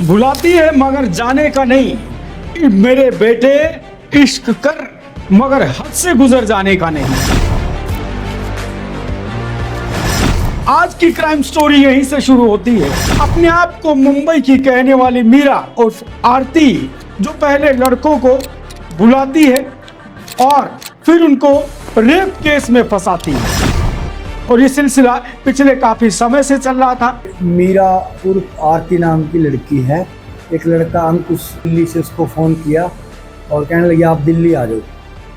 बुलाती है मगर जाने का नहीं, मेरे बेटे इश्क कर मगर हद से गुजर जाने का नहीं। आज की क्राइम स्टोरी यहीं से शुरू होती है। अपने आप को मुंबई की कहने वाली मीरा और आरती जो पहले लड़कों को बुलाती है और फिर उनको रेप केस में फंसाती है, और ये सिलसिला पिछले काफी समय से चल रहा था। मीरा उर्फ आरती नाम की लड़की है। एक लड़का अंकुश दिल्ली से उसको फ़ोन किया और कहने लगे आप दिल्ली आ जाओ।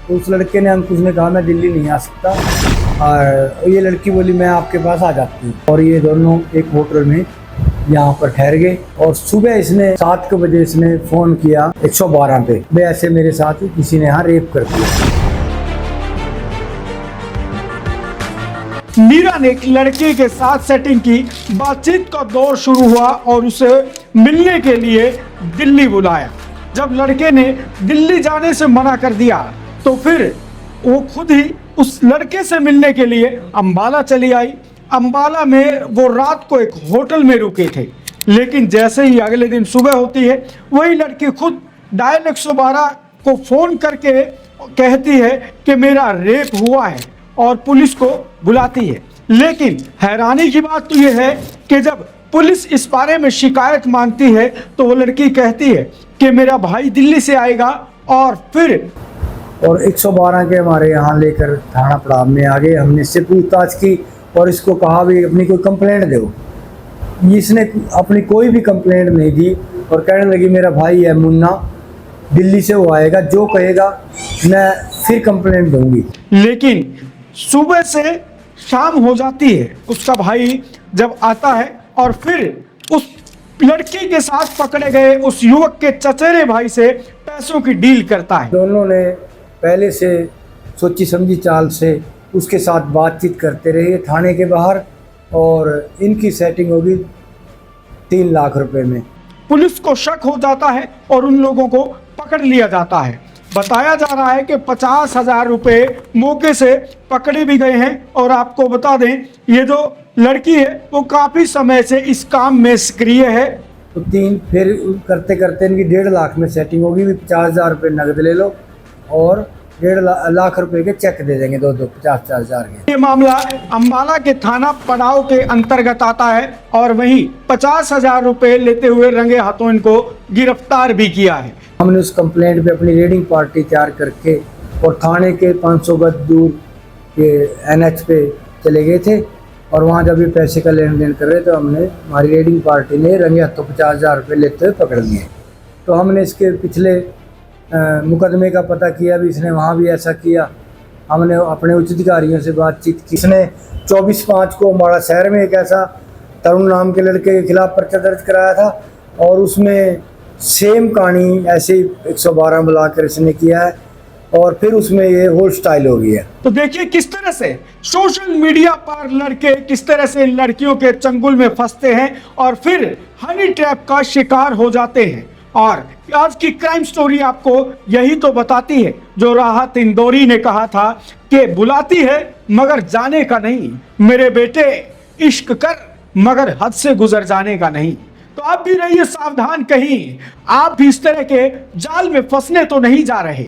तो उस लड़के ने, अंकुश ने कहा मैं दिल्ली नहीं आ सकता, और ये लड़की बोली मैं आपके पास आ जाती हूँ। और ये दोनों एक होटल में यहाँ पर ठहर गए और सुबह इसने 7 बजे इसने फ़ोन किया 112 पे, वे ऐसे मेरे साथ किसी ने यहाँ रेप कर दिया। मीरा ने एक लड़के के साथ सेटिंग की, बातचीत का दौर शुरू हुआ और उसे मिलने के लिए दिल्ली बुलाया। जब लड़के ने दिल्ली जाने से मना कर दिया तो फिर वो खुद ही उस लड़के से मिलने के लिए अंबाला चली आई। अंबाला में वो रात को एक होटल में रुके थे, लेकिन जैसे ही अगले दिन सुबह होती है वही लड़की खुद डायल 112 को फ़ोन करके कहती है कि मेरा रेप हुआ है और पुलिस को बुलाती है। लेकिन हैरानी की बात तो यह है कि जब पुलिस इस बारे में शिकायत मांगती है तो वो लड़की कहती है कि मेरा भाई दिल्ली से आएगा, और फिर 112 के हमारे यहाँ लेकर थाना पड़ाव में आ गए। हमने इससे पूछताछ की और इसको कहा भी अपनी कोई कंप्लेंट दो। इसने अपनी कोई भी कंप्लेंट नहीं दी और कहने लगी मेरा भाई है मुन्ना, दिल्ली से वो आएगा, जो कहेगा मैं फिर कंप्लेंट दूंगी। लेकिन सुबह से शाम हो जाती है, उसका भाई जब आता है और फिर उस लड़की के साथ पकड़े गए उस युवक के चचेरे भाई से पैसों की डील करता है। दोनों ने पहले से सोची समझी चाल से उसके साथ बातचीत करते रहे थाने के बाहर, और इनकी सेटिंग होगी 3 लाख रुपए में। पुलिस को शक हो जाता है और उन लोगों को पकड़ लिया जाता है। बताया जा रहा है कि 50,000 रुपये मौके से पकड़े भी गए हैं। और आपको बता दें, ये जो लड़की है वो काफ़ी समय से इस काम में सक्रिय है। तो 3 फिर करते करते इनकी 1.5 लाख में सेटिंग होगी। भी 50,000 रुपये नगद ले लो और 1.5 लाख रुपए के चेक दे देंगे, 2-2 50,000 के। ये मामला अंबाला के थाना पड़ाव के अंतर्गत आता है और वहीं 50,000 रुपये लेते हुए रंगे हाथों इनको गिरफ्तार भी किया है। हमने उस कंप्लेंट पे अपनी रीडिंग पार्टी तैयार करके और थाने के 500 गज दूर के NH पे चले गए थे, और वहाँ जब ये पैसे का लेन देन कर रहे तो हमने, हमारी रीडिंग पार्टी ने रंगे हाथों 50,000 रुपये लेते हुए पकड़ लिए। तो हमने इसके पिछले मुकदमे का पता किया, भी इसने वहाँ भी ऐसा किया। हमने अपने उच्च अधिकारियों से बातचीत की। इसने 24/5 को हमारा शहर में एक ऐसा तरुण नाम के लड़के के खिलाफ पर्चा दर्ज कराया था, और उसमें सेम कहानी ऐसे ही 112 बुलाकर इसने किया है, और फिर उसमें ये होल स्टाइल हो गया। तो देखिए किस तरह से सोशल मीडिया पर लड़के किस तरह से लड़कियों के चंगुल में फंसते हैं और फिर हनी ट्रैप का शिकार हो जाते हैं। और आज की क्राइम स्टोरी आपको यही तो बताती है जो राहत इंदौरी ने कहा था कि बुलाती है मगर जाने का नहीं, मेरे बेटे इश्क कर मगर हद से गुजर जाने का नहीं। तो आप भी रहिए सावधान, कहीं आप भी इस तरह के जाल में फंसने तो नहीं जा रहे।